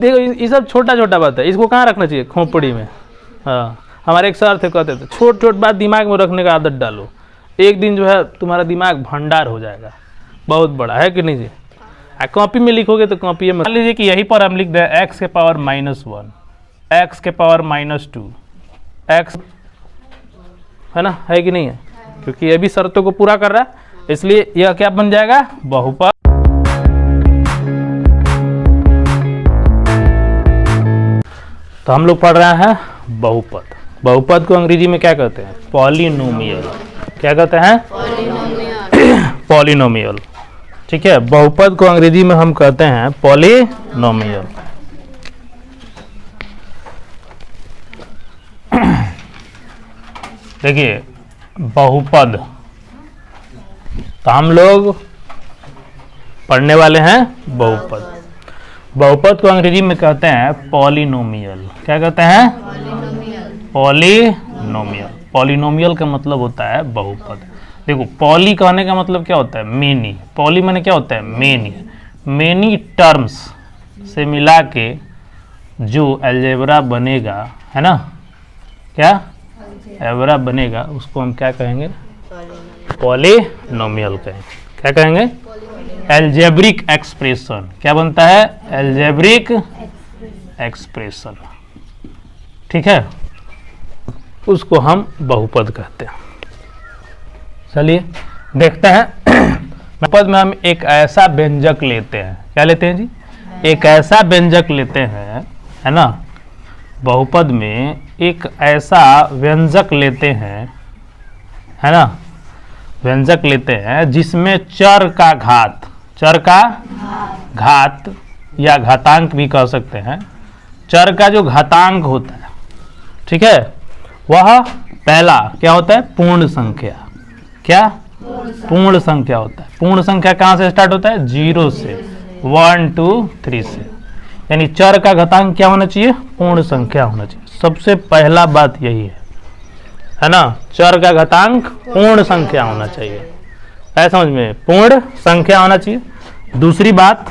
देखो ये सब छोटा छोटा बात है, इसको कहाँ रखना चाहिए? खोपड़ी में। हाँ, हमारे एक सर थे, कहते थे छोट छोट बात दिमाग में रखने का आदत डालो, एक दिन जो है तुम्हारा दिमाग भंडार हो जाएगा बहुत बड़ा, है कि नहीं जी? कॉपी में लिखोगे तो कॉपी में मान लीजिए कि यहीं पर हम लिख दें x के पावर -1, x के पावर -2, x है ना, है कि नहीं है? क्योंकि ये भी शर्तों को पूरा कर रहा है, इसलिए यह क्या बन जाएगा? बहुपद। तो हम लोग पढ़ रहे हैं बहुपद। बहुपद को अंग्रेजी में क्या कहते हैं? पॉलिनोमियल। क्या कहते हैं? पॉलिनोमियल। ठीक है, बहुपद को अंग्रेजी में हम कहते हैं पॉलिनोमियल। देखिए बहुपद, तो हम लोग पढ़ने वाले हैं बहुपद। बहुपद को अंग्रेजी में कहते हैं पॉलिनोमियल। क्या कहते हैं? पॉलिनोमियल। पॉलिनोमियल का मतलब होता है बहुपद। देखो पॉली कहने का मतलब क्या होता है? मेनी। पॉली माने क्या होता है? मेनी। मेनी टर्म्स से मिला के जो अलजेब्रा बनेगा, है ना, क्या अलजेब्रा बनेगा, उसको हम क्या कहेंगे? पॉलिनोमियल कहेंगे। क्या कहेंगे? Algebraic expression. क्या बनता है? Algebraic expression. ठीक है, उसको हम बहुपद कहते हैं। चलिए देखते हैं। बहुपद में हम एक ऐसा व्यंजक लेते हैं। क्या लेते हैं जी? एक ऐसा व्यंजक लेते हैं, है ना। बहुपद में एक ऐसा व्यंजक लेते हैं, है ना, व्यंजक लेते हैं जिसमें चर का घात, चर का घात या घातांक भी कह सकते हैं, चर का जो घातांक होता है, ठीक है, वह पहला क्या होता है? पूर्ण संख्या। क्या? पूर्ण संख्या होता है। पूर्ण संख्या कहाँ से स्टार्ट होता है? 0 से, 1 2 3 से। यानी चर का घातांक क्या होना चाहिए? पूर्ण संख्या होना चाहिए। सबसे पहला बात यही है ना, चर का घातांक पूर्ण संख्या होना चाहिए। ऐसा समझ में, पूर्ण संख्या होना चाहिए। दूसरी बात,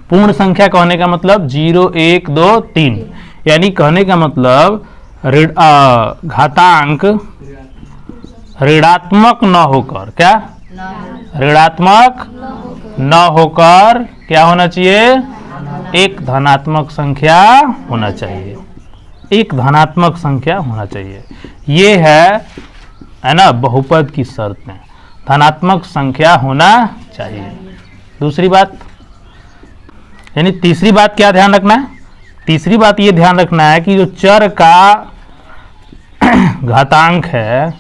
पूर्ण संख्या कहने का मतलब 0 1 2 3, यानी कहने का मतलब घातांक ऋणात्मक न होकर, क्या ऋणात्मक न होकर क्या होना चाहिए? एक धनात्मक संख्या होना चाहिए। एक धनात्मक संख्या होना चाहिए। ये है ना बहुपद की शर्तें, धनात्मक संख्या होना चाहिए। दूसरी बात, यानी तीसरी बात क्या ध्यान रखना है? तीसरी बात ये ध्यान रखना है कि जो चर का घातांक है,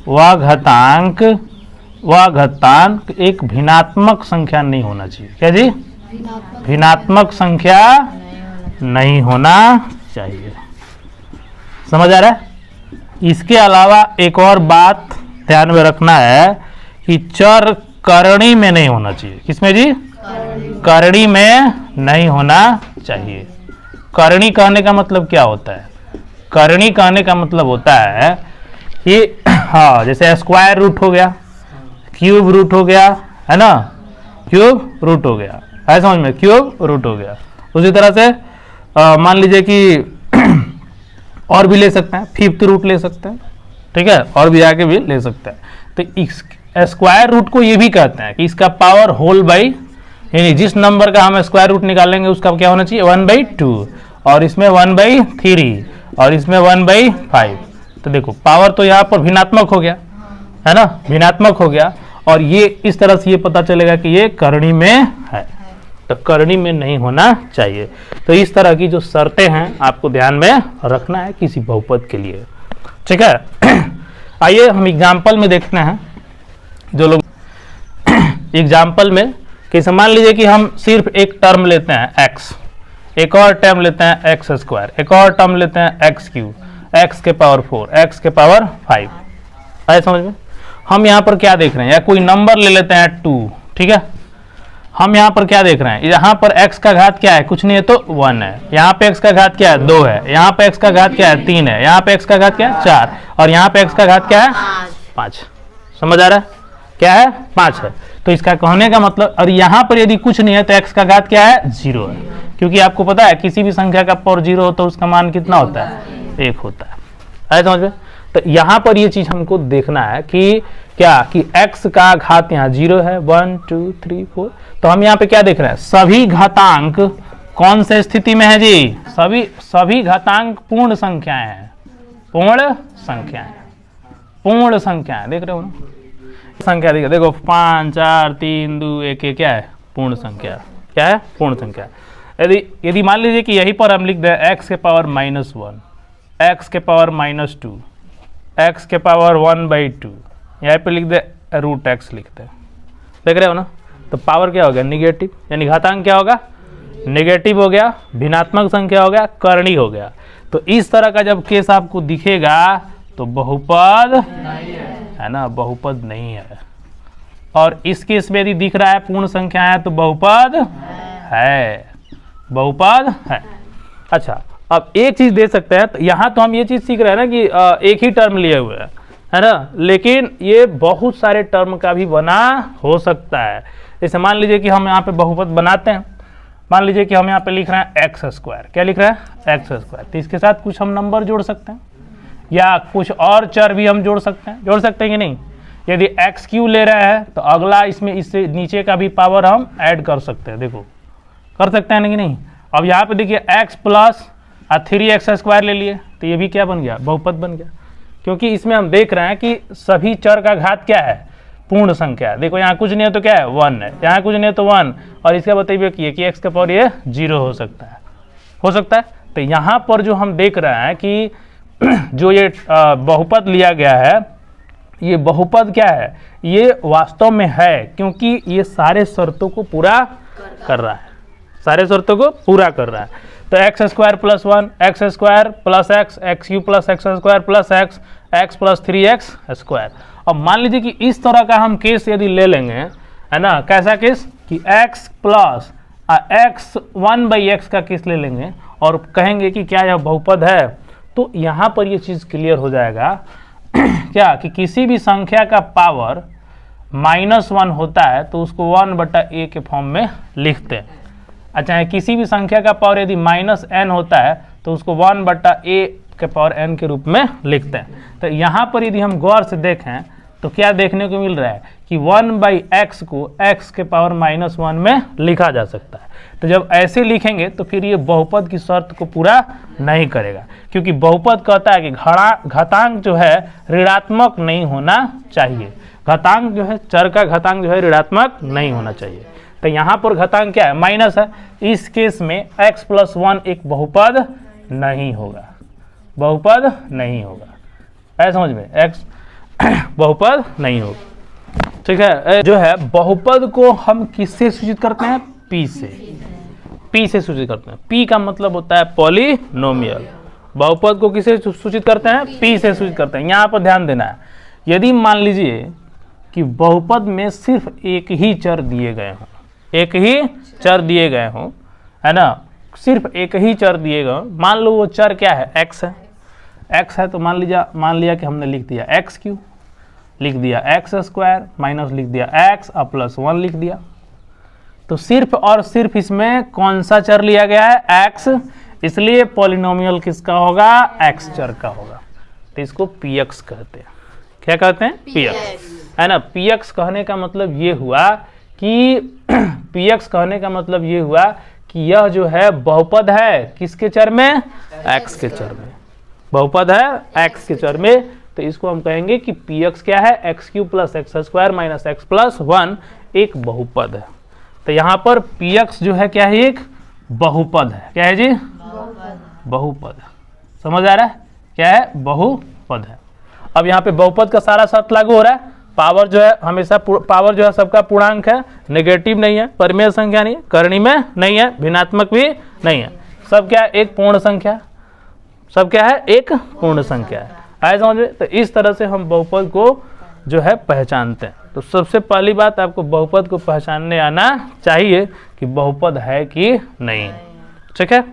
वह घातांक एक भिन्नात्मक संख्या नहीं होना चाहिए। क्या जी? भिन्नात्मक संख्या नहीं होना चाहिए। समझ आ रहा है? इसके अलावा एक और बात ध्यान में रखना है कि चर करणी में नहीं होना चाहिए। किसमें जी? करणी में नहीं होना चाहिए। करणी कहने का मतलब क्या होता है? करणी कहने का मतलब होता है कि हाँ, जैसे स्क्वायर रूट हो गया, क्यूब रूट हो गया, है ना, क्यूब रूट हो गया, है समझ में, क्यूब रूट हो गया। उसी तरह से मान लीजिए कि और भी ले सकते हैं, फिफ्थ रूट ले सकते हैं, ठीक है, और भी आगे भी ले सकते हैं। तो स्क्वायर रूट को ये भी कहते हैं कि इसका पावर होल बाई, यानी जिस नंबर का हम स्क्वायर रूट निकालेंगे उसका क्या होना चाहिए? 1/2, और इसमें 1/3, और इसमें 1/5। तो देखो पावर तो यहाँ पर भिन्नात्मक हो गया, है ना, भिन्नात्मक हो गया, और ये इस तरह से ये पता चलेगा कि ये करणी में है, तो करणी में नहीं होना चाहिए। तो इस तरह की जो शर्तें हैं आपको ध्यान में रखना है किसी बहुपद के लिए, ठीक है। आइए हम एग्जाम्पल में देखते हैं। जो लोग एग्जाम्पल में कि मान लीजिए कि हम सिर्फ एक टर्म लेते हैं x, एक और टर्म लेते हैं x², एक और टर्म लेते हैं x3, x के पावर 4, x के पावर 5। आए समझ में? हम यहाँ पर क्या देख रहे हैं? या कोई नंबर ले लेते हैं 2, ठीक है। हम यहाँ पर क्या देख रहे हैं? यहाँ पर x का घात क्या है? कुछ नहीं है तो 1 है। यहाँ पे x का घात क्या है? 2 है। यहाँ पे x का घात क्या है? 3 है। यहाँ पे x का घात क्या है? 4, और यहाँ पे x का घात क्या है? 5। समझ आ रहा है? क्या है? 5 है। तो इसका कहने का मतलब, और यहाँ पर यदि कुछ नहीं है तो x का घात क्या है, 0 है, क्योंकि आपको पता है किसी भी संख्या का पावर 0 हो तो उसका मान कितना होता है, 1 होता है। आया समझ में? तो यहाँ पर ये चीज हमको देखना है कि क्या कि x का घात यहाँ 0 है, 1 2 3 4। तो हम यहाँ पे क्या देख रहे हैं, सभी घातांक कौन से स्थिति में है जी, सभी घातांक पूर्ण संख्याएं हैं, पूर्ण संख्याएं, पूर्ण संख्याएं देख रहे हो ना, संख्या देखो 5 4 3 2 1 1 क्या है, पूर्ण संख्या। क्या है, पूर्ण संख्या। यदि मान लीजिए कि यहीं पर हम लिख दें x के पावर -1, x के पावर -2, x के पावर 1/2, यहाँ पे लिख दे √x लिखते हैं, देख रहे हो ना। तो पावर क्या हो गया, निगेटिव, यानी घातांक क्या होगा, नेगेटिव हो गया, भिन्नात्मक संख्या हो गया, कर्णी हो गया। तो इस तरह का जब केस आपको दिखेगा तो बहुपद है ना, बहुपद नहीं है। और इस केस में यदि दिख रहा है पूर्ण संख्या है तो बहुपद है, बहुपद है। अच्छा, अब एक चीज दे सकते हैं, तो यहाँ तो हम ये चीज सीख रहे हैं ना कि एक ही टर्म लिए हुए है ना, लेकिन ये बहुत सारे टर्म का भी बना हो सकता है। जैसे मान लीजिए कि हम यहाँ पे बहुपद बनाते हैं, मान लीजिए कि हम यहाँ पे लिख रहे हैं x², क्या लिख रहे हैं, x²। तो इसके साथ कुछ हम नंबर जोड़ सकते हैं या कुछ और चर भी हम जोड़ सकते हैं कि नहीं। यदि x³ ले रहे हैं तो अगला इसमें इससे नीचे का भी पावर हम ऐड कर सकते हैं, देखो कर सकते हैं ना कि नहीं। अब यहाँ पे देखिए x प्लस 3x² ले लिए तो ये भी क्या बन गया, बहुपद बन गया, क्योंकि इसमें हम देख रहे हैं कि सभी चर का घात क्या है, पूर्ण संख्या। देखो यहाँ कुछ नहीं है तो क्या है, 1 है, यहाँ कुछ नहीं है तो 1, और इसका बताइए कि x का पावर ये 0 हो सकता है। तो यहाँ पर जो हम देख रहे हैं कि जो ये बहुपद लिया गया है, ये बहुपद क्या है, ये वास्तव में है, क्योंकि ये सारे शर्तों को पूरा कर रहा है, सारे शर्तों को पूरा कर रहा है। तो x² + 1, x² + x, x³ + x² + x, x + 3x²। अब मान लीजिए कि इस तरह का हम केस यदि ले लेंगे, है ना, कैसा केस कि x + x 1/x का केस ले लेंगे और कहेंगे कि क्या यह बहुपद है, तो यहाँ पर ये चीज़ क्लियर हो जाएगा क्या कि किसी भी संख्या का पावर -1 होता है तो उसको 1/a के फॉर्म में लिखते हैं। अच्छा, किसी भी संख्या का पावर यदि -n होता है तो उसको 1/a के पावर n के रूप में लिखते हैं। तो यहाँ पर यदि हम गौर से देखें तो क्या देखने को मिल रहा है कि 1/x को x के पावर -1 में लिखा जा सकता है। तो जब ऐसे लिखेंगे तो फिर ये बहुपद की शर्त को पूरा नहीं करेगा, क्योंकि बहुपद कहता है कि घातांक जो है ऋणात्मक नहीं होना चाहिए, घातांक जो है, चर का घातांक जो है ऋणात्मक नहीं होना चाहिए। तो यहाँ पर घातांक क्या है, माइनस है। इस केस में x + 1 एक बहुपद नहीं होगा, बहुपद नहीं होगा, ऐसा समझ में, x बहुपद नहीं होगा, ठीक है। जो है बहुपद को हम किससे सूचित करते हैं, p से सूचित करते हैं। p का मतलब होता है पॉलिनोमियल। बहुपद को किससे सूचित करते हैं, p से सूचित करते हैं। यहाँ पर ध्यान देना है, यदि मान लीजिए कि बहुपद में सिर्फ एक ही चर दिए गए हों, एक ही चर दिए गए हों, है ना, सिर्फ एक ही चर दिए गए, मान लो वो चर क्या है, x है, x है, तो मान लिया कि हमने लिख दिया x³, लिख दिया x² माइनस लिख दिया x और +1 लिख दिया। तो सिर्फ और सिर्फ इसमें कौन सा चर लिया गया है, x, इसलिए पॉलिनोमियल किसका होगा, x चर का होगा। तो इसको px कहते हैं। क्या कहते हैं, px, है ना। px कहने का मतलब ये हुआ कि px कहने का मतलब ये हुआ कि यह जो है बहुपद है किसके चर में, x के चर में, बहुपद है x के चर में। तो इसको हम कहेंगे कि px क्या है, x³ + x² - x + 1 एक बहुपद है। तो यहाँ पर px जो है क्या है, एक बहुपद है। क्या है जी, बहुपद। समझ आ रहा है, क्या है, बहुपद है। अब यहाँ पे बहुपद का सारा शर्त लागू हो रहा है। पावर जो है हमेशा, पावर जो है सबका पूर्णांक है, नेगेटिव नहीं है, परिमेय संख्या नहीं है, कर्णी में नहीं है, भिन्नात्मक भी नहीं है, सब क्या है, एक पूर्ण संख्या, सब क्या है, एक पूर्ण संख्या है। आए समझ में। तो इस तरह से हम बहुपद को जो है पहचानते हैं। तो सबसे पहली बात, आपको बहुपद को पहचानने आना चाहिए कि बहुपद है कि नहीं, ठीक है।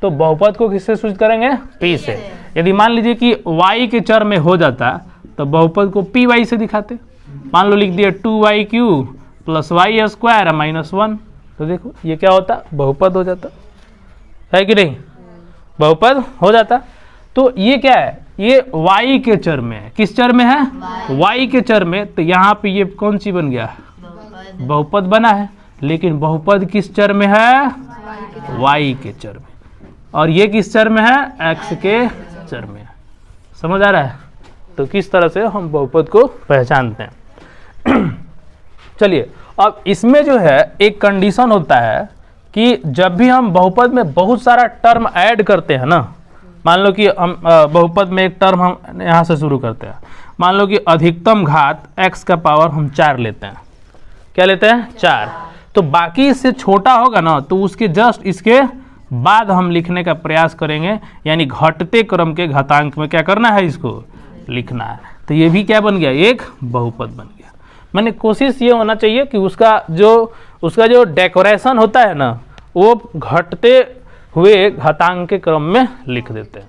तो बहुपद को किससे सूचित करेंगे, p से। यदि मान लीजिए कि y के चर में हो जाता तो बहुपद को py से दिखाते। मान लो लिख दिया 2y³ plus Y square minus 1। तो देखो ये क्या होता, बहुपद हो जाता है कि नहीं, बहुपद हो जाता। तो ये क्या है, ये y के चर में है। किस चर में है, y के चर में। तो यहाँ पे ये कौन सी बन गया, बहुपद बना है। लेकिन बहुपद किस चर में है, y के चर में, और ये किस चर में है, x के चर में है। समझ आ रहा है। तो किस तरह से हम बहुपद को पहचानते हैं। चलिए अब इसमें जो है एक कंडीशन होता है कि जब भी हम बहुपद में बहुत सारा टर्म ऐड करते हैं ना, मान लो कि हम बहुपद में एक टर्म हम यहाँ से शुरू करते हैं। मान लो कि अधिकतम घात x का पावर हम 4 लेते हैं। क्या लेते हैं, 4। तो बाकी इससे छोटा होगा ना, तो उसके जस्ट इसके बाद हम लिखने का प्रयास करेंगे, यानी घटते क्रम के घातांक में क्या करना है, इसको लिखना है। तो ये भी क्या बन गया, एक बहुपद बन गया। मैंने कोशिश ये होना चाहिए कि उसका जो डेकोरेशन होता है ना, वो घटते हुए घातांक के क्रम में लिख देते हैं।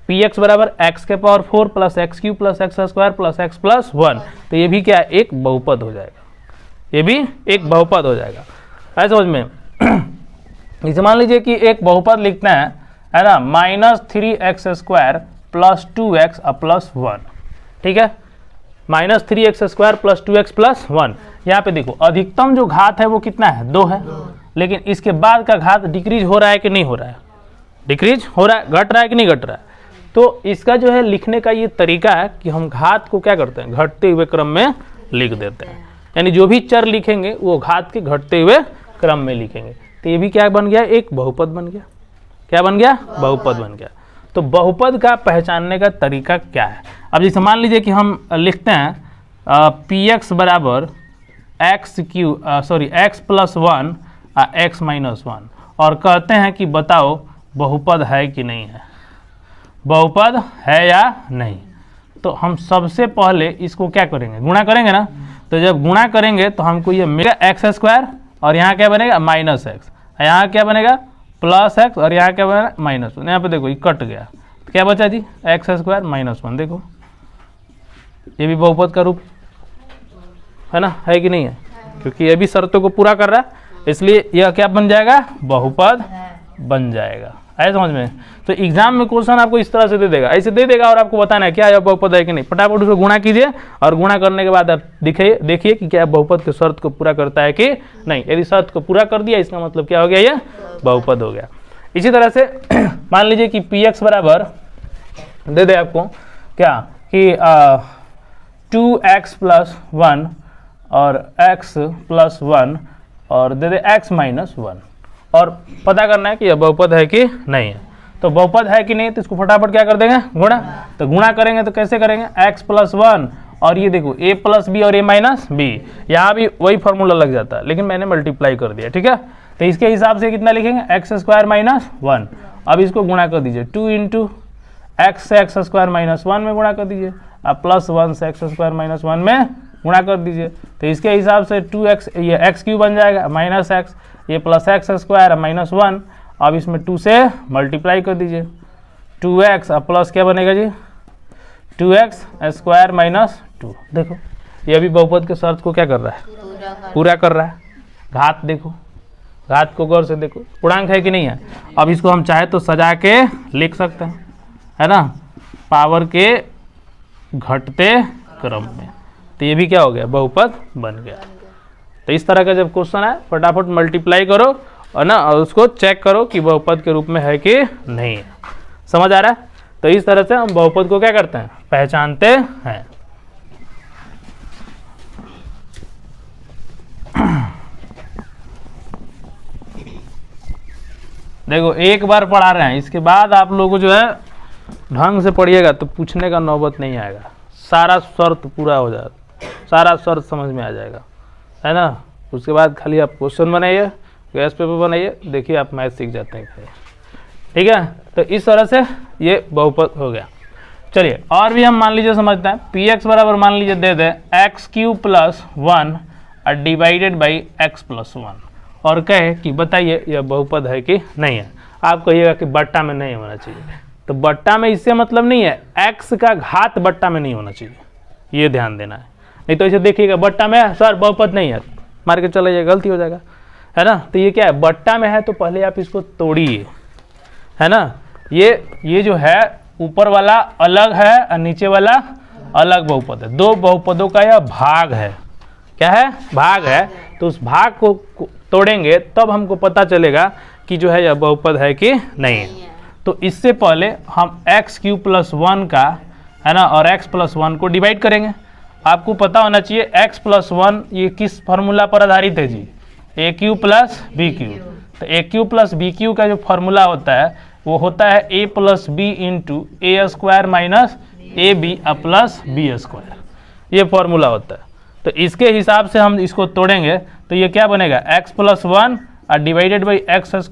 px बराबर x के power 4 plus x cube plus x square plus x plus 1। तो ये भी क्या है, एक बहुपद हो जाएगा। ये भी एक बहुपद हो जाएगा। ऐसे समझ में इसे मान लीजिए कि एक बहुपद लिखते हैं, है ना, -3x square plus 2x plus 1। ठीक है, -3x square plus 2x plus 1। यहाँ पे देखो अधिकतम जो घात है वो कितना है, 2 है। लेकिन इसके बाद का घात डिक्रीज हो रहा है कि नहीं हो रहा है, डिक्रीज हो रहा है, घट रहा है कि नहीं घट रहा है। तो इसका जो है लिखने का ये तरीका है कि हम घात को क्या करते हैं, घटते हुए क्रम में लिख देते हैं। यानी जो भी चर लिखेंगे वो घात के घटते हुए क्रम में लिखेंगे। तो ये भी क्या बन गया, एक बहुपद बन गया। क्या बन गया, बहुपद बन गया। तो बहुपद का पहचानने का तरीका क्या है। अब जैसे मान लीजिए कि हम लिखते हैं px बराबर x प्लस 1 x माइनस 1, और कहते हैं कि बताओ बहुपद है कि नहीं है, बहुपद है या नहीं। तो हम सबसे पहले इसको क्या करेंगे, गुणा करेंगे ना। तो जब गुणा करेंगे तो हमको ये मिलेगा एक्स स्क्वायर, और यहाँ क्या बनेगा माइनस एक्स, यहाँ क्या बनेगा प्लस एक्स, और यहाँ क्या बनेगा माइनस 1। यहाँ पे देखो ये कट गया, तो क्या बचा जी, एक्स स्क्वायर माइनस 1। देखो ये भी बहुपद का रूप है ना, है कि नहीं है, क्योंकि ये भी शर्तों को पूरा कर रहा है, इसलिए यह क्या बन जाएगा, बहुपद बन जाएगा। है समझ में। तो एग्जाम में क्वेश्चन आपको इस तरह से दे देगा, ऐसे दे देगा, और आपको बताना है क्या यह बहुपद है कि नहीं। फटाफट उसको गुणा कीजिए, और गुणा करने के बाद आप देखिए कि क्या बहुपद के शर्त को पूरा करता है कि नहीं। यदि शर्त को पूरा कर दिया, इसका मतलब क्या हो गया, ये बहुपद हो गया। इसी तरह से मान लीजिए कि px बराबर दे दे आपको क्या कि 2x प्लस 1 और x प्लस 1 और दे दे x माइनस 1, और पता करना है कि यह बहुपद है कि नहीं है। तो बहुपद है कि नहीं, तो इसको फटाफट क्या कर देंगे, गुणा। तो गुणा करेंगे तो कैसे करेंगे, x प्लस 1 और ये देखो a प्लस बी और a माइनस बी, यहाँ भी वही फॉर्मूला लग जाता है, लेकिन मैंने मल्टीप्लाई कर दिया। ठीक है, तो इसके हिसाब से कितना लिखेंगे, एक्स स्क्वायर माइनस 1। अब इसको गुणा कर दीजिए, 2 इंटू एक्स से एक्स स्क्वायर माइनस 1 में गुणा कर दीजिए, अब प्लस 1 से एक्स स्क्वायर माइनस 1 में गुणा कर दीजिए। तो इसके हिसाब से 2x, ये एक्स क्यू बन जाएगा माइनस एक्स, ये प्लस एक्स स्क्वायर माइनस 1। अब इसमें 2 से मल्टीप्लाई कर दीजिए, 2x अब प्लस क्या बनेगा जी, 2x स्क्वायर माइनस 2। देखो ये भी बहुपद के शर्त को क्या कर रहा है, पूरा कर रहा है। घात देखो, घात को गौर से देखो, पूर्णांक है कि नहीं है। अब इसको हम चाहे तो सजा के लिख सकते हैं, है ना, पावर के घटते क्रम में। तो ये भी क्या हो गया, बहुपद बन गया। तो इस तरह का जब क्वेश्चन है, फटाफट मल्टीप्लाई करो और ना, और उसको चेक करो कि बहुपद के रूप में है कि नहीं है। समझ आ रहा है। तो इस तरह से हम बहुपद को क्या करते हैं, पहचानते हैं। देखो एक बार पढ़ा रहे हैं, इसके बाद आप लोगों जो है ढंग से पढ़िएगा तो पूछने का नौबत नहीं आएगा, सारा शर्त पूरा हो जाएगा, सारा शर्त समझ में आ जाएगा, है ना। उसके बाद खाली आप क्वेश्चन बनाइए, गैस पेपर बनाइए, देखिए आप मैथ सीख जाते हैं। ठीक है, तो इस तरह से ये बहुपद हो गया। चलिए और भी हम मान लीजिए समझते हैं। px बराबर मान लीजिए दे दे x cube plus 1 divided by x plus 1, और कहे कि बताइए यह बहुपद है कि नहीं है। आप कहिएगा कि बट्टा में नहीं होना चाहिए, तो बट्टा में इससे मतलब नहीं है x का घात बट्टा में नहीं होना चाहिए, ये ध्यान देना है। नहीं तो इसे देखिएगा बट्टा में सर बहुपद नहीं है, मार के चला जाएगा, गलती हो जाएगा, है ना। तो ये क्या है, बट्टा में है तो पहले आप इसको तोड़िए, है ना। ये जो है ऊपर वाला अलग है और नीचे वाला अलग बहुपद है, दो बहुपदों का यह भाग है। क्या है, भाग है। तो उस भाग को तोड़ेंगे तब हमको पता चलेगा कि जो है यह बहुपद है कि नहीं है। तो इससे पहले हम x³ + 1 का, है ना, और x + 1 को डिवाइड करेंगे। आपको पता होना चाहिए x + 1 ये किस फार्मूला पर आधारित है जी, AQ + BQ। तो AQ + BQ का जो फार्मूला होता है वो होता है A + B × A² - AB + B²। ये फार्मूला होता है। तो इसके हिसाब से हम इसको तोड़ेंगे तो ये क्या बनेगा, x + 1 और डिवाइडेड बाई x² -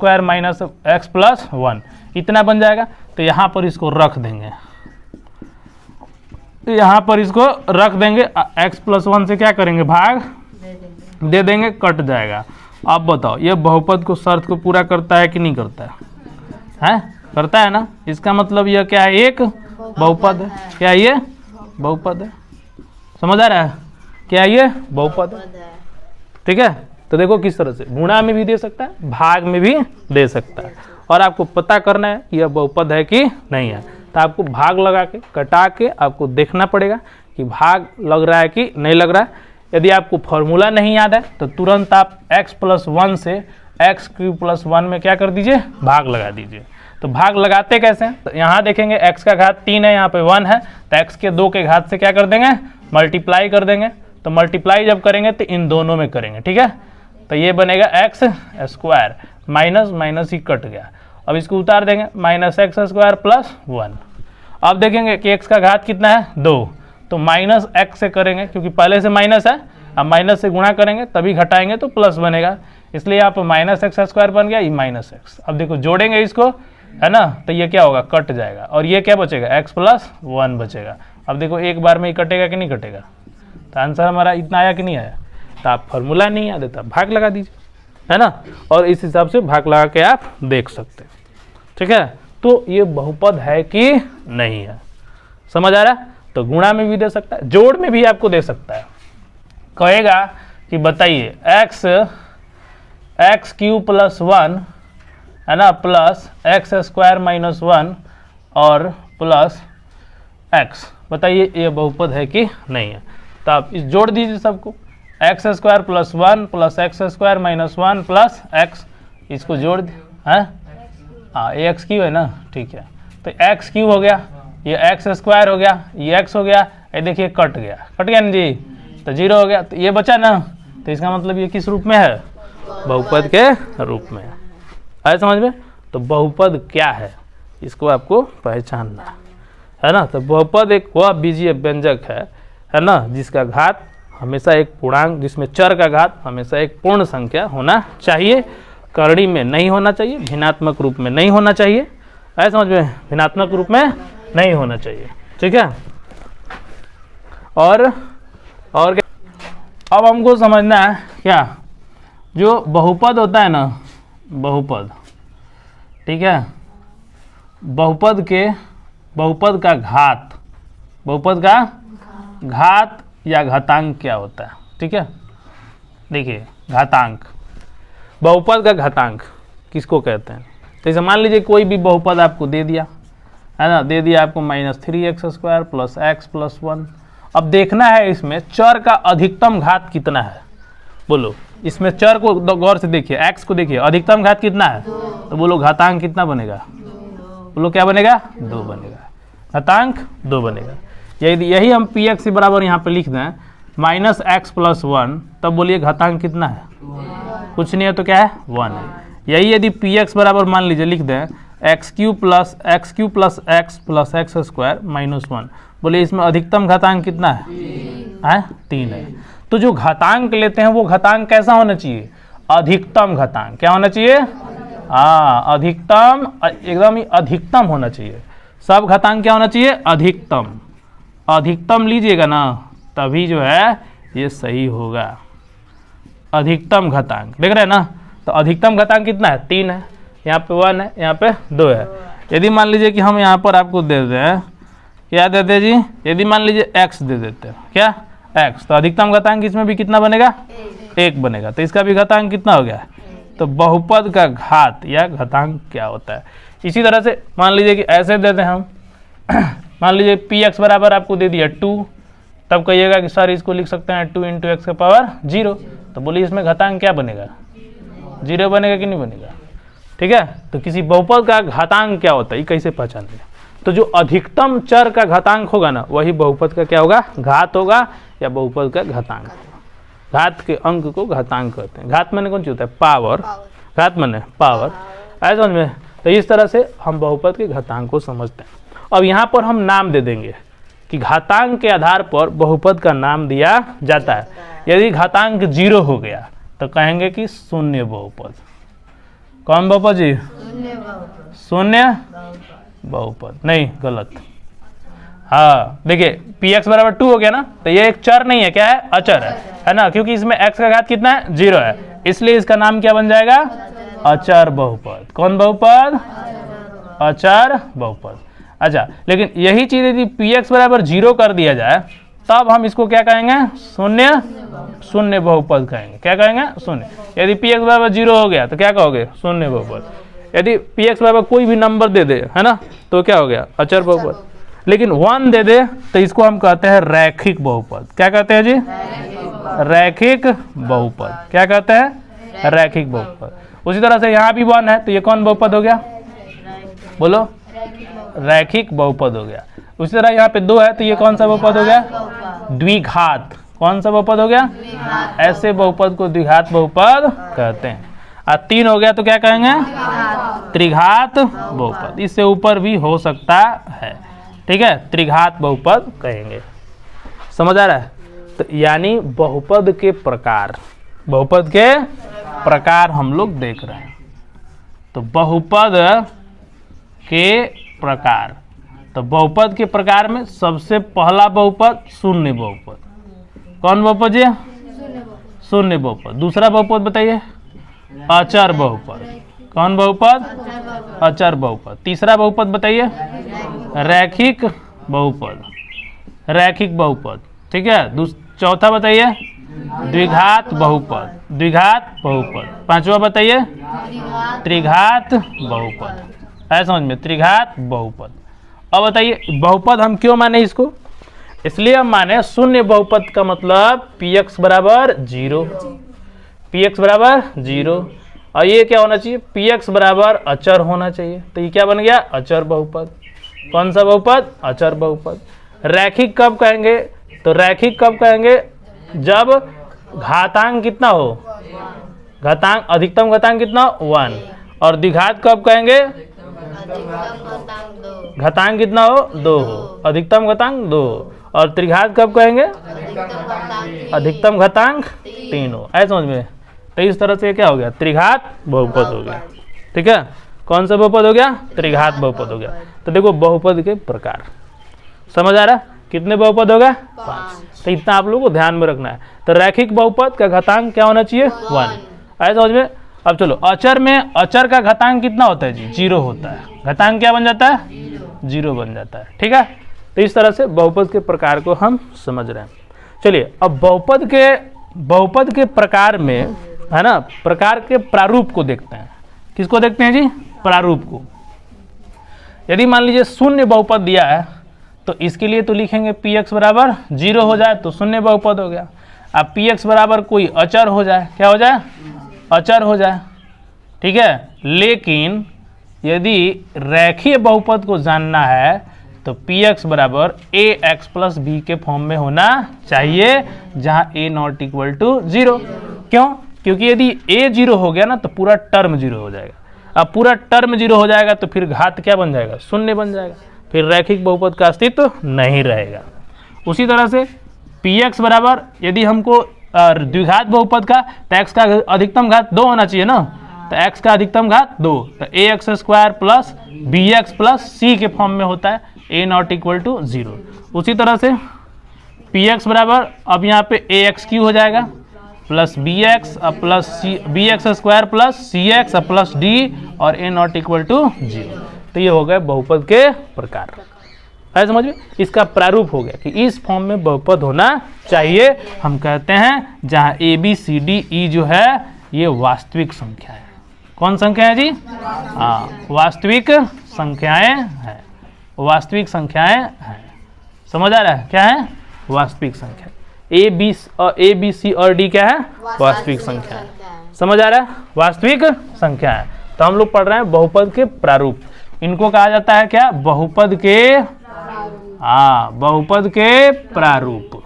x + 1 इतना बन जाएगा। तो यहाँ पर इसको रख देंगे, तो यहाँ पर इसको रख देंगे, x + 1 से क्या करेंगे, भाग दे देंगे, कट जाएगा। अब बताओ ये बहुपद को शर्त को पूरा करता है कि नहीं करता है? करता है ना। इसका मतलब यह क्या है, एक बहुपद है। क्या ये बहुपद है, समझ आ रहा है, क्या ये बहुपद है। ठीक है। तो देखो किस तरह से गुणा में भी दे सकता है, भाग में भी दे सकता है, और आपको पता करना है यह बहुपद है कि नहीं है। तो आपको भाग लगा के कटा के आपको देखना पड़ेगा कि भाग लग रहा है कि नहीं लग रहा है। यदि आपको फॉर्मूला नहीं याद है तो तुरंत आप x + 1 से x³ + 1 में क्या कर दीजिए, भाग लगा दीजिए। तो भाग लगाते कैसे हैं, तो यहाँ देखेंगे x का घात 3 है, यहाँ पे 1 है, तो x के 2 के घात से क्या कर देंगे, मल्टीप्लाई कर देंगे। तो मल्टीप्लाई जब करेंगे तो इन दोनों में करेंगे, ठीक है। तो ये बनेगा x² माइनस ही कट गया। अब इसको उतार देंगे, -x² + 1। अब देखेंगे कि x का घात कितना है, 2, तो -x से करेंगे क्योंकि पहले से माइनस है, अब माइनस से गुणा करेंगे तभी घटाएंगे तो प्लस बनेगा, इसलिए यहाँ पर -x² बन गया, ये -x। अब देखो जोड़ेंगे इसको, है ना, तो ये क्या होगा, कट जाएगा, और ये क्या बचेगा, x + 1 बचेगा। अब देखो एक बार में ही कटेगा कि नहीं कटेगा, तो आंसर हमारा इतना आया कि नहीं आया। तो आप फॉर्मूला नहीं याद देता, भाग लगा दीजिए, है ना, और इस हिसाब से भाग लगा के आप देख सकते हैं। ठीक है। तो ये बहुपद है कि नहीं है, समझ आ रहा है। तो गुणा में भी दे सकता है, जोड़ में भी आपको दे सकता है। कहेगा कि बताइए x³ + 1, है ना, प्लस x² - 1 और प्लस x, बताइए ये बहुपद है कि नहीं है। तो आप इस जोड़ दीजिए सबको, x² + 1 plus x² - 1 plus x, इसको जोड़ है, हाँ ये x³ है ना, ठीक है। तो x³ हो गया, ये x² हो गया, ये x हो गया, ये देखिए कट गया ना जी, तो 0 हो गया। तो ये बचा ना, तो इसका मतलब ये किस रूप में है, बहुपद के रूप में है समझ में। तो बहुपद क्या है इसको आपको पहचानना है ना। तो बहुपद एक वह बीजीय व्यंजक है ना, जिसका घात हमेशा एक पूर्णांक, जिसमें चर का घात हमेशा एक पूर्ण संख्या होना चाहिए, करड़ी में नहीं होना चाहिए, भिन्नात्मक रूप में नहीं होना चाहिए, है समझ में, भिन्नात्मक रूप में नहीं होना चाहिए। ठीक है। और क्या अब हमको समझना है, क्या जो बहुपद होता है ना, बहुपद, ठीक है, बहुपद का घात, बहुपद का घात या घातांक क्या होता है। ठीक है। देखिए घातांक, बहुपद का घातांक किसको कहते हैं। जैसे मान लीजिए कोई भी बहुपद आपको दे दिया, है ना, दे दिया आपको -3x² प्लस x + 1। अब देखना है इसमें चर का अधिकतम घात कितना है, बोलो। इसमें चर को गौर से देखिए, x को देखिए, अधिकतम घात कितना है, तो बोलो घातांक कितना बनेगा, बोलो क्या बनेगा, 2 बनेगा, घातांक 2 बनेगा। यही हम px के बराबर यहाँ पे लिख दें -x + 1, तब बोलिए घातांक कितना है, कुछ नहीं है तो क्या है, 1 है। यही यदि px बराबर मान लीजिए लिख दें x³ + x + x² - 1, बोलिए इसमें अधिकतम घातांक कितना है, 3 है। तो जो घातांक लेते हैं वो घातांक कैसा होना चाहिए, अधिकतम घातांक। क्या होना चाहिए, हाँ अधिकतम, एकदम ही अधिकतम होना चाहिए। सब घातांक क्या होना चाहिए, अधिकतम। अधिकतम लीजिएगा ना तभी जो है ये सही होगा, अधिकतम घातांक। देख रहे हैं ना, तो अधिकतम घातांक कितना है, 3 है, यहाँ पे 1 है, यहाँ पे 2 है। यदि मान लीजिए कि हम यहाँ पर आपको दे दें, क्या देते जी, यदि मान लीजिए x दे देते हैं, क्या x, तो अधिकतम घातांक इसमें भी कितना बनेगा, 1 बनेगा। तो इसका भी घातांक कितना हो गया? तो बहुपद का घात या घातांक क्या होता है? इसी तरह से मान लीजिए कि ऐसे देते हैं हम मान लीजिए px बराबर आपको दे दिया 2, तब कहिएगा कि सर इसको लिख सकते हैं 2 × x के पावर 0। तो बोलिए इसमें घातांक क्या बनेगा? 0 बनेगा कि नहीं बनेगा? ठीक है। तो किसी बहुपद का घातांक क्या होता है ये कैसे पहचानेंगे? तो जो अधिकतम चर का घातांक होगा ना वही बहुपद का क्या होगा? घात होगा या बहुपद का घातांक होगा। घात के अंक को घातांक कहते हैं। घात माने कौन चीज होता है? पावर। घात माने पावर। आए समझ में? तो इस तरह से हम बहुपद के घातांक को समझते हैं। अब यहाँ पर हम नाम दे देंगे कि घातांक के आधार पर बहुपद का नाम दिया जाता है। यदि घातांक 0 हो गया तो कहेंगे कि शून्य बहुपद। कौन बहुपद जी? शून्य बहुपद। नहीं, गलत। हाँ देखिए px बराबर 2 हो गया ना, तो ये एक चर नहीं है, क्या है? अचर है ना, क्योंकि इसमें x का घात कितना है? 0 है, इसलिए इसका नाम क्या बन जाएगा? अचर बहुपद। कौन बहुपद? अचर बहुपद। अच्छा, लेकिन यही चीज यदि px बराबर 0 कर दिया जाए तब हम इसको क्या कहेंगे? शून्य बहुपद कहेंगे। क्या कहेंगे? शून्य। यदि px बराबर 0 हो गया तो क्या कहोगे? शून्य बहुपद। यदि px बराबर कोई भी नंबर दे दे, है ना, तो क्या हो गया? अचर बहुपद। लेकिन 1 दे दे तो इसको हम कहते हैं रैखिक बहुपद। क्या कहते हैं जी? रैखिक बहुपद। क्या कहते हैं? रैखिक बहुपद। उसी तरह से यहाँ भी 1 है तो ये कौन बहुपद हो गया? बोलो, रैखिक बहुपद हो गया। उसी तरह यहाँ पे 2 है तो ये कौन सा बहुपद हो गया? द्विघात। कौन सा बहुपद हो गया? ऐसे बहुपद को द्विघात बहुपद कहते हैं। और 3 हो गया तो क्या कहेंगे? त्रिघात बहुपद। इससे ऊपर भी हो सकता है, ठीक है, त्रिघात बहुपद कहेंगे। समझ आ रहा है? तो यानी बहुपद के प्रकार, बहुपद के प्रकार हम लोग देख रहे हैं। तो बहुपद के प्रकार, तो बहुपद के प्रकार में सबसे पहला बहुपद शून्य बहुपद। कौन बहुपद है? शून्य बहुपद। दूसरा बहुपद बताइए? अचर बहुपद। कौन बहुपद? अचर बहुपद। तीसरा बहुपद बताइए? रैखिक बहुपद। रैखिक बहुपद, ठीक है। चौथा बताइए? द्विघात बहुपद। द्विघात बहुपद। पांचवा बताइए? त्रिघात बहुपद। है समझ में? त्रिघात बहुपद। अब बताइए बहुपद हम क्यों माने इसको? इसलिए हम माने शून्य बहुपद का मतलब px बराबर 0, px बराबर 0। और ये क्या होना चाहिए? px बराबर अचर होना चाहिए। तो ये क्या बन गया? अचर बहुपद। कौन सा बहुपद? अचर बहुपद। रैखिक कब कहेंगे? तो रैखिक कब कहेंगे? जब घातांक कितना हो? घातांक, अधिकतम घातांक कितना? 1। और द्विघात कब कहेंगे? घातांक कितना हो? 2 हो। अधिकतम घातांक 2 हो। और त्रिघात कब कहेंगे? अधिकतम घातांक 3 हो। ऐसा समझ में? तो इस तरह से क्या हो गया? त्रिघात बहुपद हो गया, ठीक है। कौन सा बहुपद हो गया? त्रिघात बहुपद हो गया। तो देखो बहुपद के प्रकार समझ आ रहा है? कितने बहुपद हो गए? 5। तो इतना आप लोगों को ध्यान में रखना है। तो रैखिक बहुपद का घातांक क्या होना चाहिए? 1। ऐसा समझ में? अब चलो अचर में, अचर का घातांक कितना होता है जी? 0 होता है। घातांक क्या बन जाता है? 0 बन जाता है, ठीक है। तो इस तरह से बहुपद के प्रकार को हम समझ रहे हैं। चलिए अब बहुपद के प्रकार में, है ना, प्रकार के प्रारूप को देखते हैं। किसको देखते हैं जी? प्रारूप को। यदि मान लीजिए शून्य बहुपद दिया है तो इसके लिए तो लिखेंगे px बराबर 0 हो जाए तो शून्य बहुपद हो गया। अब px बराबर कोई अचर हो जाए, क्या हो जाए? अचर हो जाए, ठीक है। लेकिन यदि रेखीय बहुपद को जानना है तो px बराबर ax प्लस b के फॉर्म में होना चाहिए, जहां a नॉट इक्वल टू 0। क्यों? क्योंकि यदि a 0 हो गया ना तो पूरा टर्म 0 हो जाएगा। अब पूरा टर्म 0 हो जाएगा तो फिर घात क्या बन जाएगा? शून्य बन जाएगा। फिर रैखिक बहुपद का अस्तित्व नहीं रहेगा। उसी तरह से px बराबर यदि हमको द्विघात बहुपद का, तो x का अधिकतम घात 2 होना चाहिए ना, तो x का अधिकतम घात 2, तो ax square plus bx plus c के फॉर्म में होता है, a नॉट इक्वल टू 0। उसी तरह से px बराबर अब यहाँ पे ax क्यू हो जाएगा plus bx plus bx square plus cx plus d और a नॉट इक्वल टू 0। तो ये हो गए बहुपद के प्रकार। है समझ में। इसका प्रारूप हो गया कि इस फॉर्म में बहुपद होना चाहिए। हम कहते हैं जहां A B C D E जो है ये वास्तविक संख्या है। कौन संख्या है जी? हाँ, वास्तविक संख्याएं हैं, वास्तविक संख्याएं हैं। समझ आ रहा है क्या है? वास्तविक संख्या। ए बी सी और डी क्या है? वास्तविक संख्या है। समझ आ रहा है? वास्तविक संख्या है। तो हम लोग पढ़ रहे हैं बहुपद के प्रारूप। इनको कहा जाता है क्या? बहुपद के, हाँ, बहुपद के प्रारूप,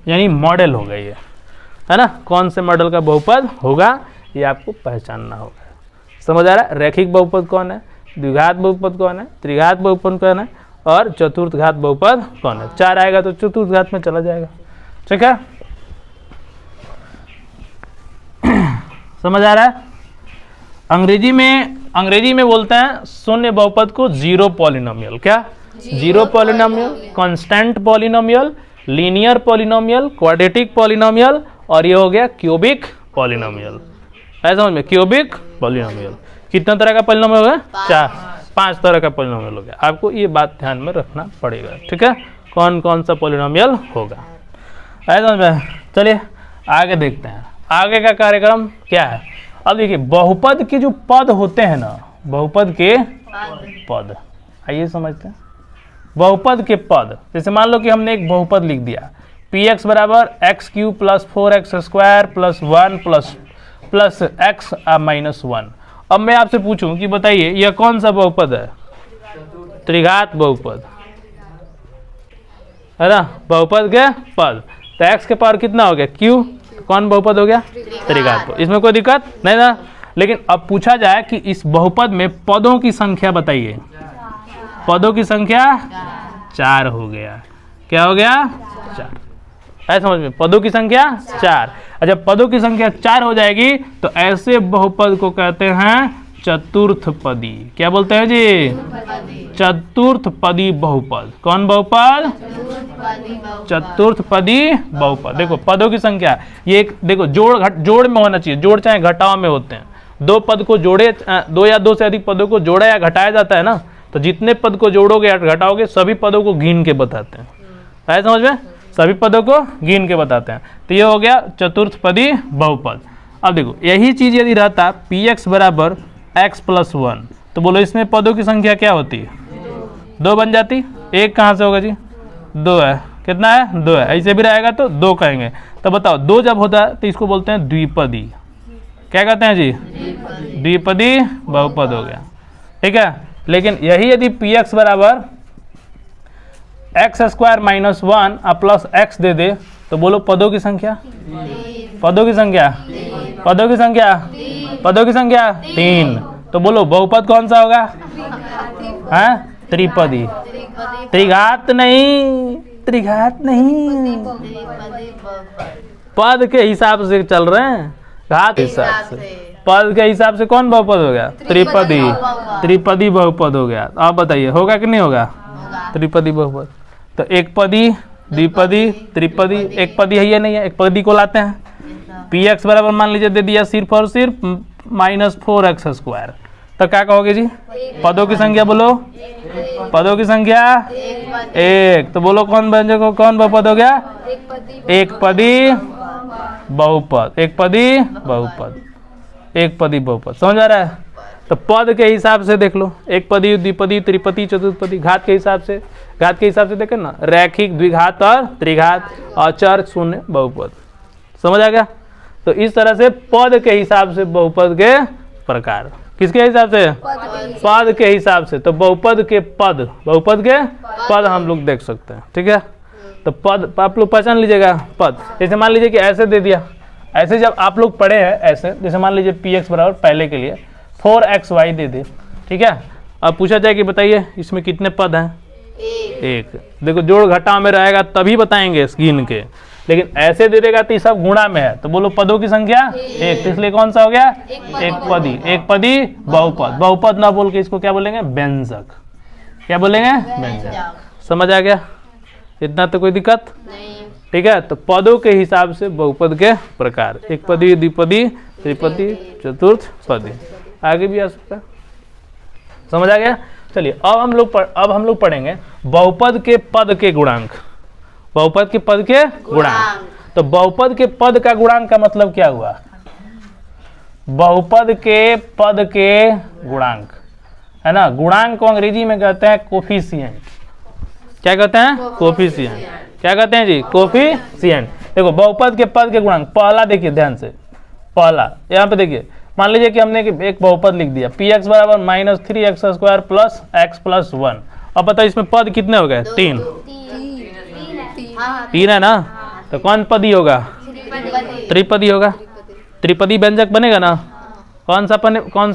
यानी मॉडल हो गई है ना। कौन से मॉडल का बहुपद होगा ये आपको पहचानना होगा। समझ आ रहा है? रैखिक बहुपद कौन है, द्विघात बहुपद कौन है, त्रिघात बहुपद कौन है और चतुर्थ घात बहुपद कौन है। 4 आएगा तो चतुर्थ घात में चला जाएगा। ठीक है, समझ आ रहा है? अंग्रेजी में बोलते हैं शून्य बहुपद को जीरो पॉलिनोमियल। क्या? Zero polynomial, constant polynomial, linear polynomial, quadratic polynomial और ये हो गया क्यूबिक पॉलिनोमियल। ऐसा समझ में? Cubic polynomial. कितना तरह का पॉलिनोमियल हो गया? 5 तरह का पॉलिनोमियल हो गया। आपको ये बात ध्यान में रखना पड़ेगा। ठीक है, कौन कौन सा पॉलिनोमियल होगा। ऐसा समझ में? चलिए आगे देखते हैं आगे का कार्यक्रम क्या है। अब देखिए बहुपद के जो पद होते हैं ना, बहुपद के पद, आइए समझते हैं। बहुपद के पद, जैसे मान लो कि हमने एक बहुपद लिख दिया पी एक्स बराबर x cube plus 4x square plus 1 plus x minus 1। अब मैं आपसे पूछूं कि बताइए यह कौन सा बहुपद है? त्रिघात बहुपद है ना, बहुपद के पद। तो x के पावर कितना हो गया? q। कौन बहुपद हो गया? त्रिघात। इसमें कोई दिक्कत नहीं ना। लेकिन अब पूछा जाए कि इस बहुपद में पदों की संख्या बताइए। पदों की संख्या 4 हो गया। क्या हो गया? 4। ऐसा समझ में? पदों की संख्या 4। अच्छा, पदों की संख्या 4 हो जाएगी तो ऐसे बहुपद को कहते हैं चतुर्थपदी। क्या बोलते हैं जी? चतुर्थपदी बहुपद। कौन बहुपद? चतुर्थपदी बहुपद। देखो पदों की संख्या ये एक, देखो जोड़ में होना चाहिए। जोड़ चाहे घटाव में होते हैं। दो पद को जोड़े, 2 या 2 से अधिक पदों को जोड़ा या घटाया जाता है ना, तो जितने पद को जोड़ोगे या घटाओगे सभी पदों को गिन के बताते हैं। है समझ में? सभी पदों को गिन के बताते हैं। तो ये हो गया चतुर्थपदी बहुपद। अब देखो यही चीज यदि रहता पी एक्स बराबर x प्लस 1, तो बोलो इसमें पदों की संख्या क्या होती है? 2 बन जाती। 1 कहाँ से होगा जी? 2 है। कितना है? 2 है। ऐसे भी रहेगा तो 2 कहेंगे। तो बताओ 2 जब होता है तो इसको बोलते हैं द्विपदी। क्या कहते हैं जी? द्विपदी बहुपद हो गया। ठीक है, लेकिन यही यदि पी एक्स बराबर x square minus 1 plus x दे दे तो बोलो पदों की संख्या, पदों की संख्या, पदों की संख्या, पदों की संख्या 3। तो बोलो बहुपद कौन सा होगा? हाँ, त्रिपदी। त्रिघात नहीं, त्रिघात नहीं, पद के हिसाब से चल रहे हैं, घात के हिसाब से। पद के हिसाब से कौन बहुपद हो गया? त्रिपदी। त्रिपदी बहुपद हो गया। आप बताइए होगा कि नहीं होगा? त्रिपदी बहुपद। तो एक पदी, द्विपदी, त्रिपदी, एक पदी है ये नहीं है, एक पदी को लाते हैं। पी एक्स बराबर मान लीजिए दे दिया सिर्फ और सिर्फ माइनस 4x स्क्वायर। तो क्या कहोगे जी? पदों की संख्या बोलो, पदों की संख्या 1। तो बोलो कौन व्यंजक, कौन बहुपद हो गया? एक पदी बहुपद। एक पदी बहुपद, एक पदी बहुपद। समझ आ रहा है? तो पद के हिसाब से देख लो, एक पदी, द्विपदी, त्रिपदी, चतुर्थपदी। घात के हिसाब से, घात के हिसाब से देखें ना, रैखिक, द्विघात और त्रिघात, अचर, शून्य, बहुपद। समझ आ गया? तो इस तरह से पद के हिसाब से बहुपद के प्रकार। किसके हिसाब से? पद के हिसाब से। तो बहुपद के पद, बहुपद के पद हम लोग देख सकते हैं। ठीक है, तो पद आप लोग पहचान लीजिएगा। पद जैसे मान लीजिए कि ऐसे दे दिया, ऐसे जब आप लोग पढ़े हैं ऐसे, जैसे मान लीजिए पी एक्स बराबर पहले के लिए 4xy दे दे। ठीक है, अब पूछा जाए कि बताइए इसमें कितने पद हैं? 1। देखो जोड़ घटाव में रहेगा तभी बताएंगे गिन के, लेकिन ऐसे दे देगा तो सब गुणा में है। तो बोलो पदों की संख्या 1। तो इसलिए कौन सा हो गया? एक पदी। एक पदी बहुपद। बहुपद ना बोल के इसको क्या बोलेंगे? व्यंजक। क्या बोलेंगे? व्यंजक। समझ आ गया? इतना तो कोई दिक्कत नहीं। ठीक है, तो पदों के हिसाब से बहुपद के प्रकार, एक पदी, द्विपदी, त्रिपदी, चतुर्थ पदी। आगे भी आ सकता है। समझ आ गया? चलिए अब हम लोग पढ़ेंगे बहुपद के पद के गुणांक। बहुपद के पद के गुणांक। तो बहुपद के पद का गुणांक का मतलब क्या हुआ? बहुपद के पद के गुणांक, है ना। गुणांक को अंग्रेजी में कहते हैं कोफिशिएंट। क्या कहते हैं? कोफिशिएंट। क्या कहते हैं जी? कोफिशिएंट। देखो बहुपद के पद के गुणांक, पहला देखिए ध्यान से, पहला यहाँ पे देखिए, मान लीजिए कि हमने एक बहुपद लिख दिया px बराबर -3x² प्लस x प्लस 1। अब बताओ इसमें पद कितने हो गए? 3 है ना। तो कौन पदी होगा? त्रिपदी होगा। त्रिपदी व्यंजक बनेगा ना। कौन सा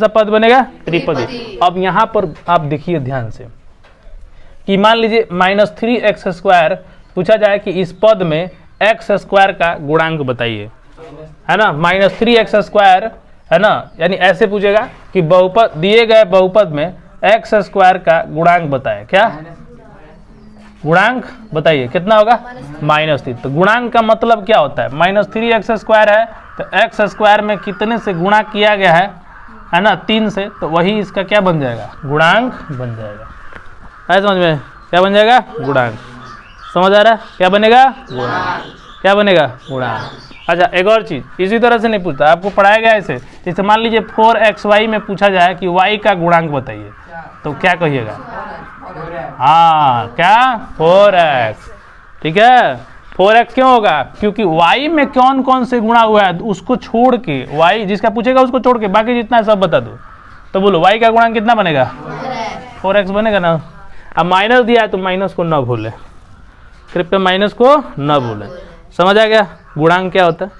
पद बनेगा? त्रिपदी। अब यहाँ पर आप देखिए ध्यान से कि मान लीजिए -3x² पूछा जाए कि इस पद में x² का गुणांक बताइए, है ना। -3x² है ना, यानी ऐसे पूछेगा कि बहुपद दिए गए बहुपद में x² का गुणांक बताए। क्या गुणांक बताइए? कितना होगा? -3। तो गुणांक का मतलब क्या होता है? -3x² है तो x² में कितने से गुणा किया गया है ना, 3 से, तो वही इसका क्या बन जाएगा? गुणांक बन जाएगा। है समझ में? क्या बन जाएगा? गुणांक। समझ आ रहा है? क्या बनेगा? गुणांक। क्या बनेगा? गुणांक। अच्छा एक और चीज, इसी तरह से नहीं पूछता, आपको पढ़ाया गया ऐसे, जैसे मान लीजिए 4xy में पूछा जाए कि y का गुणांक बताइए, तो क्या कहिएगा? हाँ क्या? 4x। ठीक है, 4x क्यों होगा? क्योंकि y में कौन कौन से गुणा हुआ है उसको छोड़ के, y जिसका पूछेगा उसको छोड़ के बाकी जितना है सब बता दो। तो बोलो y का गुणांक कितना बनेगा? 4x बनेगा ना। अब माइनस दिया है तो माइनस को न भूले, कृपया माइनस को न भूले। समझ आ गया गुणांक क्या होता है?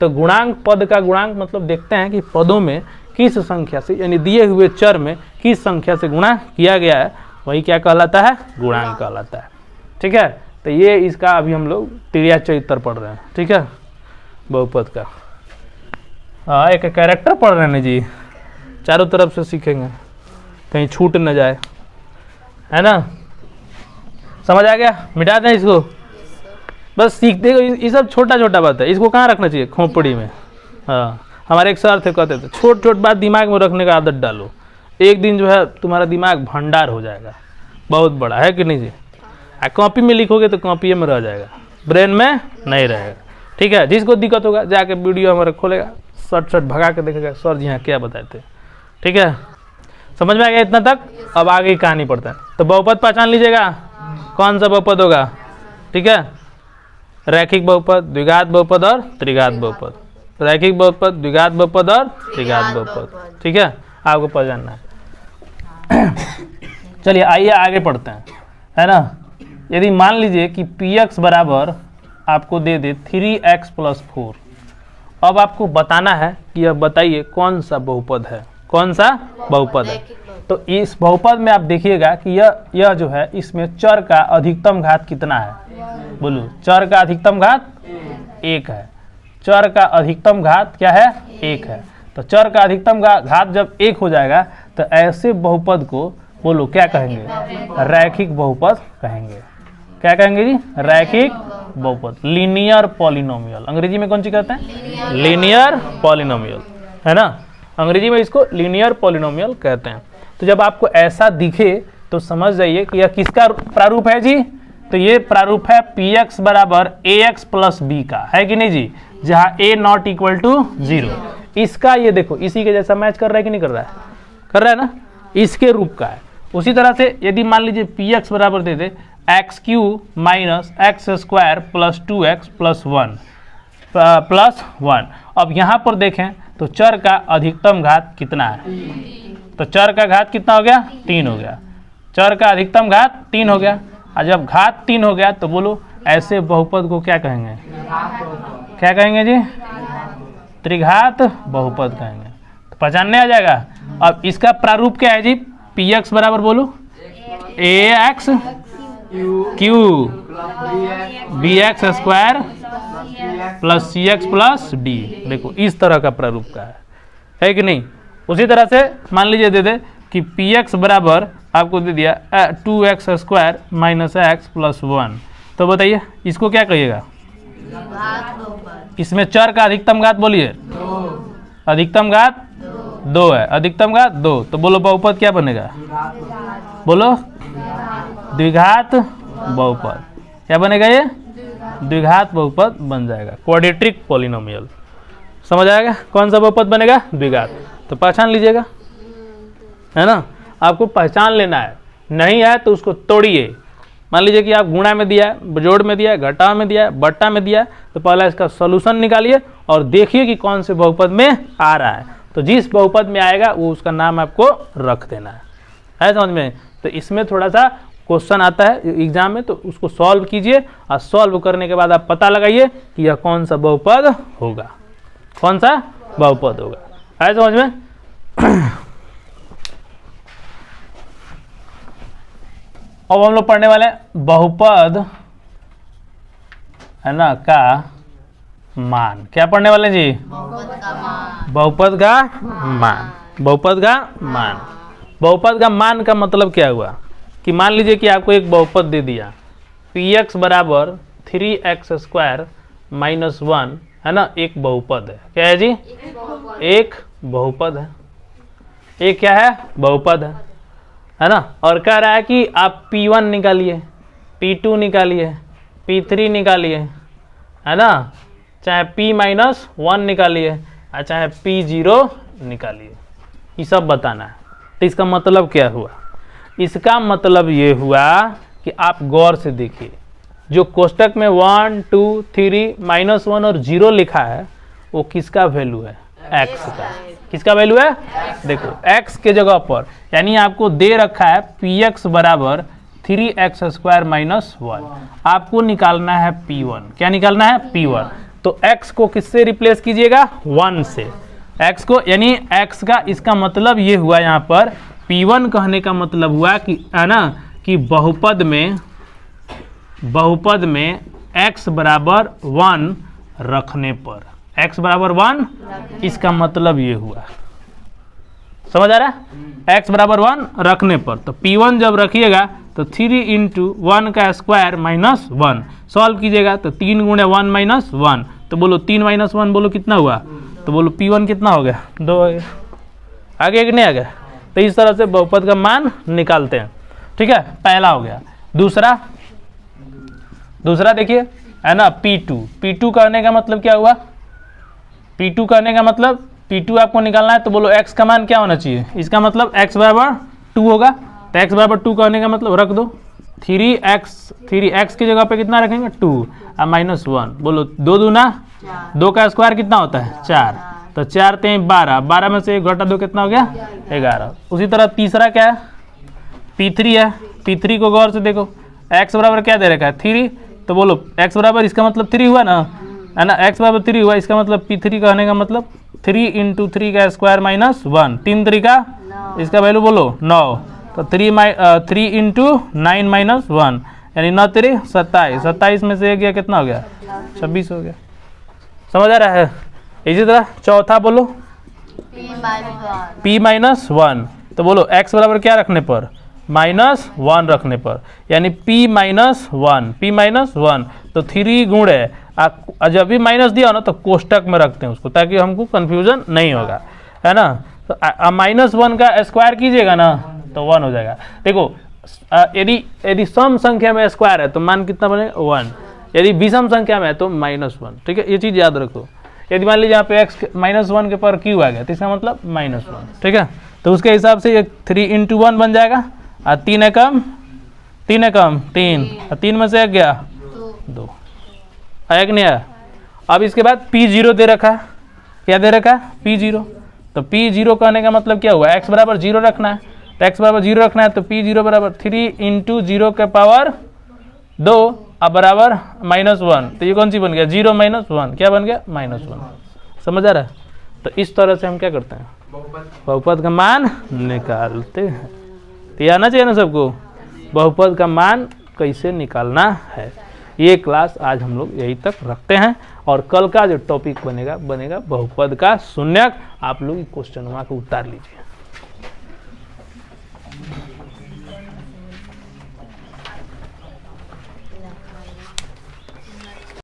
तो गुणांक, पद का गुणांक मतलब देखते हैं कि पदों में किस संख्या से, यानी दिए हुए चर में किस संख्या से गुणा किया गया है, वही क्या कहलाता है? गुणांक कहलाता है। ठीक है, तो ये इसका अभी हम लोग त्रिया चरित्र पढ़ रहे हैं। ठीक है, बहुपद का। हाँ एक कैरेक्टर पढ़ रहे हैं जी, चारों तरफ से सीखेंगे, कहीं छूट न जाए, है ना। समझ आ गया? मिटा दें इसको, बस सीखते। ये सब छोटा छोटा बात है, इसको कहाँ रखना चाहिए? खोपड़ी में। हाँ हमारे एक सर थे, कहते थे छोट छोट बात दिमाग में रखने का आदत डालो, एक दिन जो है तुम्हारा दिमाग भंडार हो जाएगा, बहुत बड़ा, है कि नहीं जी। कॉपी में लिखोगे तो कॉपी में रह जाएगा, ब्रेन में नहीं रहेगा। ठीक है, जिसको दिक्कत होगा जाके वीडियो हमारा खोलेगा, सट भगा के देखेगा सर जी हाँ क्या बताए थे। ठीक है, समझ में आ गया इतना तक? अब आगे की कहानी पढ़ते हैं। तो बहुपद पहचान लीजिएगा, कौन सा बहुपद होगा? ठीक है, रैखिक बहुपद, द्विघात बहुपद और त्रिघात बहुपद। रैखिक बहुपद, द्विघात बहुपद और त्रिघात बहुपद। ठीक है, आपको पहचानना है। चलिए आइए आगे पढ़ते हैं, है ना। यदि मान लीजिए कि px बराबर आपको दे दे 3x + 4, अब आपको बताना है कि यह बताइए कौन सा बहुपद है, कौन सा बहुपद है। तो इस बहुपद में आप देखिएगा कि यह जो है इसमें चर का अधिकतम घात कितना है? बोलो, चर का अधिकतम घात 1 है। चर का अधिकतम घात क्या है? 1 है। तो चर का अधिकतम घात जब 1 हो जाएगा तो ऐसे बहुपद को बोलो क्या कहेंगे? रैखिक बहुपद कहेंगे। क्या कहेंगे जी? रैखिक बहुपद, लीनियर पॉलिनोमियल। अंग्रेजी में कौन सी कहते हैं? लीनियर पॉलिनोमियल, है ना। अंग्रेजी में इसको लीनियर पॉलिनोमियल कहते हैं। तो जब आपको ऐसा दिखे तो समझ जाइए कि यह किसका प्रारूप है जी। तो ये प्रारूप है px बराबर ax + b का, है कि नहीं जी, जहाँ a ≠ 0। इसका ये देखो इसी के जैसा मैच कर रहा है कि नहीं कर रहा है? कर रहा है ना, इसके रूप का है। उसी तरह से यदि मान लीजिए px बराबर दे दे x³ - x² + 2x + 1 अब यहाँ पर देखें तो चर का अधिकतम घात कितना है? तो चर का घात कितना हो गया? 3 हो गया। चर का अधिकतम घात 3 हो गया। और जब घात 3 हो गया तो बोलो ऐसे बहुपद को क्या कहेंगे? क्या कहेंगे जी? त्रिघात बहुपद कहेंगे। तो पहचानने आ जाएगा। अब इसका प्रारूप क्या है जी? px बराबर बोलो ax³ bx² + cx + d। देखो इस तरह का प्रारूप का है कि नहीं। उसी तरह से मान लीजिए दे दे कि px बराबर आपको दे दिया 2x² - x + 1, तो बताइए इसको क्या कहिएगा? इसमें चर का अधिकतम घात बोलिए, अधिकतम घात 2 है, अधिकतम घात 2, तो बोलो बहुपद क्या बनेगा? बोलो, द्विघात बहुपद। क्या बनेगा ये? द्विघात बहुपद बन जाएगा, क्वाड्रेटिक पॉलिनोमियल। समझ आएगा कौन सा बहुपद बनेगा? द्विघात। तो पहचान लीजिएगा, है ना, आपको पहचान लेना है। नहीं है तो उसको तोड़िए। मान लीजिए कि आप गुणा में दिया है, जोड़ में दिया है, घटा में दिया है, बट्टा में दिया है, तो पहला इसका सॉल्यूशन निकालिए और देखिए कि कौन से बहुपद में आ रहा है। तो जिस बहुपद में आएगा वो उसका नाम आपको रख देना है समझ में? तो इसमें थोड़ा सा क्वेश्चन आता है एग्जाम में, तो उसको सॉल्व कीजिए और सॉल्व करने के बाद आप पता लगाइए कि यह कौन सा बहुपद होगा, कौन सा बहुपद होगा। है समझ में? अब हम लोग पढ़ने वाले हैं बहुपद, है ना, का मान। क्या पढ़ने वाले जी? बहुपद का मान। बहुपद का मान। बहुपद का मान का मतलब क्या हुआ कि मान लीजिए कि आपको एक बहुपद दे दिया px बराबर 3x² - 1, है ना, एक बहुपद है। क्या है जी? एक बहुपद है। एक क्या है? बहुपद है ना। और कह रहा है कि आप P1 निकालिए, P2 निकालिए, P3 निकालिए, है ना, चाहे P-1 निकालिए और चाहे P0 निकालिए, ये सब बताना है। तो इसका मतलब क्या हुआ? इसका मतलब ये हुआ कि आप गौर से देखिए, जो कोष्टक में 1, 2, 3, -1 और 0 लिखा है वो किसका वैल्यू है? x का। किसका वैल्यू है? देखो x के जगह पर, यानी आपको दे रखा है px बराबर 3x² - 1, आपको निकालना है P1। क्या निकालना है? P1। तो x को किससे रिप्लेस कीजिएगा? 1 से। x को, यानी x का, इसका मतलब ये हुआ यहाँ पर P1 कहने का मतलब हुआ कि, है ना, कि बहुपद में x बराबर 1 रखने पर, x बराबर 1, इसका मतलब ये हुआ। समझ आ रहा है? x बराबर 1 रखने पर, तो P1 जब रखिएगा तो 3 × 1 का स्क्वायर -1 सॉल्व कीजिएगा तो 3 × 1 - 1, तो बोलो 3 - 1 बोलो कितना हुआ? तो बोलो P1 कितना हो गया? 2 हो गया। आगे कि नहीं आ गया? तो इस तरह से बहुपद का मान निकालते हैं। ठीक है, पहला हो गया। दूसरा देखिए, है ना, P2 कहने का मतलब क्या हुआ? P2 कहने का मतलब P2 आपको निकालना है, तो बोलो x का मान क्या होना चाहिए? इसका मतलब x बराबर 2 होगा। तो x बराबर 2 कहने का मतलब रख दो 3x की जगह पे कितना रखेंगे? 2 और -1, बोलो 2 दूना 2 का स्क्वायर कितना होता है? 4। तो 4 × 3 = 12 में से 1 घटा 2 कितना हो गया? 11। उसी तरह तीसरा क्या है? P3 है। P3 को गौर से देखो, x बराबर क्या दे रखा है? 3। तो बोलो x बराबर, इसका मतलब 3 हुआ ना, है ना, x बराबर 3 हुआ, इसका मतलब P3 कहने का मतलब 3 × 3 का स्क्वायर -1, 3 3 का, इसका वैल्यू बोलो 9। तो 3 × 9 - 1, यानी 9 3 27, 27 में से 1 गया कितना हो गया? 26 हो गया। समझ आ रहा है? इसी तरह चौथा बोलो P-1, तो बोलो x बराबर क्या रखने पर? -1 रखने पर, यानी P-1, तो 3 गुण है, जब भी माइनस दिया ना तो कोष्टक में रखते हैं उसको, ताकि हमको कंफ्यूजन नहीं होगा, है ना। तो -1 का स्क्वायर कीजिएगा ना तो 1 हो जाएगा। देखो यदि सम संख्या में स्क्वायर है तो मान कितना बनेगा? 1। यदि विषम संख्या में है तो -1। ठीक है, ये चीज़ याद रखो। यदि मान लीजिए यहाँ पे x -1 के पर q आ गया तो इसका मतलब -1। ठीक है, तो उसके हिसाब से ये 3 × 1 बन जाएगा, और 3 एकम 3, और 3 में से 1 गया 2। आया कि नहीं आया? अब इसके बाद P0 दे रखा, क्या दे रखा? P0। तो P0 कहने का मतलब क्या हुआ? x बराबर 0 रखना है, तो x बराबर 0 रखना है, तो P0 बराबर 3 × 0 के पावर 2 अब बराबर -1। तो ये कौन सी बन गया? 0 - 1, क्या बन गया? -1। समझ आ रहा है? तो इस तरह से हम क्या करते हैं? बहुपद का मान निकालते हैं। तो ये आना चाहिए ना सबको, बहुपद का मान कैसे निकालना है। ये क्लास आज हम लोग यही तक रखते हैं, और कल का जो टॉपिक बनेगा बहुपद का शून्यक। आप लोग क्वेश्चन वहाँ को उतार लीजिए।